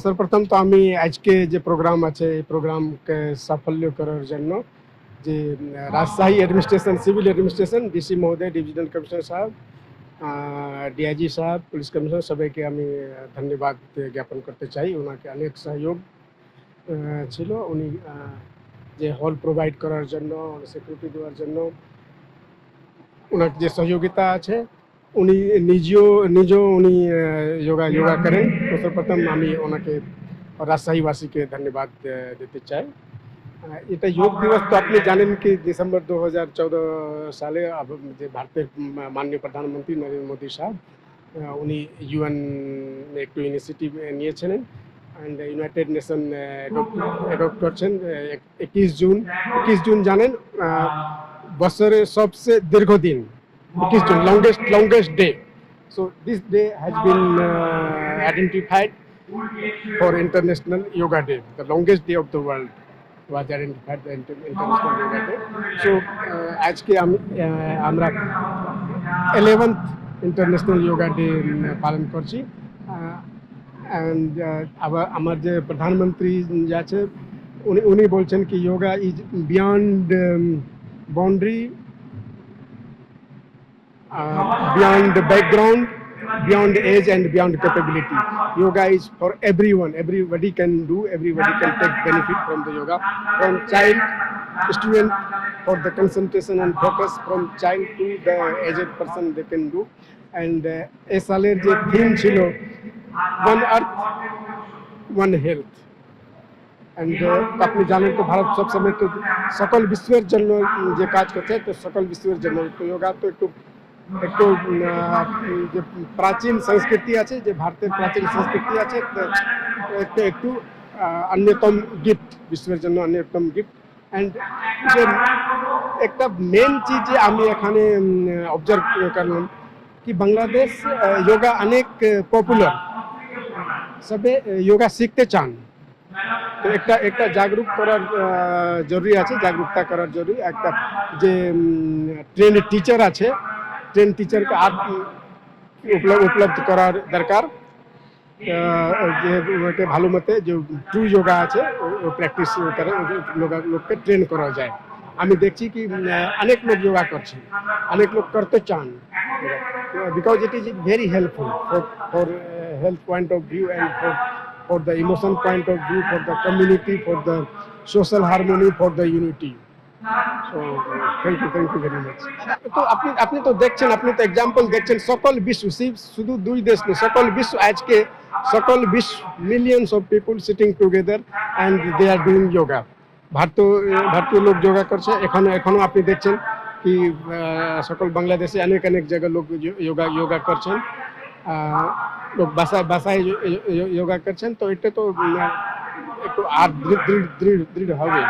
सर्वप्रथम तो আমি আজকে যে প্রোগ্রাম আছে এই প্রোগ্রামকে সাফল্য করার জন্য যে Rajshahi administration civil administration DC মহোদয় ডিভিশনাল কমিশনার সাহেব ডিআইজি সাহেব পুলিশ কমিশনার সবাইকে আমি ধন্যবাদ জ্ঞাপন করতে চাই। ওনাকে অনেক সহযোগ ছিল। উনি যে হল প্রোভাইড করার জন্য সিকিউরিটি দেওয়ার জন্য ওনার যে সহযোগিতা আছে উনি নিজেও উনি যোগা করেন। তো সর্বপ্রথম আমি ওনাকে রাজশাহীবাসীকে ধন্যবাদ দিতে চাই। এটা যোগ দিবস তো আপনি জানেন কি ডিসেম্বর 2014 সালে যে ভারতের মাননীয় প্রধানমন্ত্রী নরেন্দ্র মোদী সাহেব উনি ইউএন একটু ইনিশিয়েটিভ নিয়েছিলেন অ্যান্ড ইউনাইটেড নেশন অ্যাডপ্ট করছেন 21 জুন জানেন বছরের সবচেয়ে দীর্ঘদিন 21 June, longest day. So this day has been identified for International Yoga Day. The longest day of the world was identified the International Yoga Day. So আজকে আমরা 11th International Yoga Day পালন করছি। and আমার যে প্রধানমন্ত্রী আছে উনি বলছেন কি yoga is beyond boundary, beyond the background, beyond age and beyond capability. Yoga is for everyone. Everybody can do, everybody can take benefit from the yoga. From child, student, for the concentration and focus, from child to the aged person they can do. And a saler je theme chilo, one earth, one health. And আপনি জানেন তো ভারত সবসময় তো সকল বিশ্বের জন্য যে কাজ করছে, তো সকল বিশ্বের জন্য তো যোগা তো একটু যে প্রাচীন সংস্কৃতি আছে, যে ভারতের প্রাচীন সংস্কৃতি আছে, একটু অন্যতম গিফট বিশ্বের জন্য অন্যতম গিফট। অ্যান্ড যে একটা মেন চিজ যে আমি এখানে অবজার্ভ করলাম কি বাংলাদেশ যোগা অনেক পপুলার, সবে যোগা শিখতে চান। তো একটা জাগরুক করার জরুরি আছে, জাগরুকতা করার জরুরি। একটা যে ট্রেন টিচার আছে, ট্রেন টিচারকে আর উপলব্ধ করার দরকার, যে ভালো মতে যে ট্রু যোগা আছে প্র্যাকটিস করে লোককে ট্রেন করা যায়। আমি দেখছি কি অনেক লোক যোগা করছে, অনেক লোক করতে চান, because it is very helpful for health point of view and for the emotion point of view, for the community, for the social harmony, for the unity. So thank you very much. তো আপনি তো দেখছেন, আপনি তো example দেখছেন, সকল বিশ্ব শুধু দুই দেশ নেই, সকল বিশ্ব আজকে সকল বিশ্ব millions of people sitting together and they are doing yoga. ভারতীয় লোক যোগা করছে। এখনো আপনি দেখছেন কি সকল বাংলাদেশে অনেক জায়গায় লোক যোগা করছেন, লোক বাসায় যোগা করছেন। তো এটা তো একটু আর দৃঢ় হবে।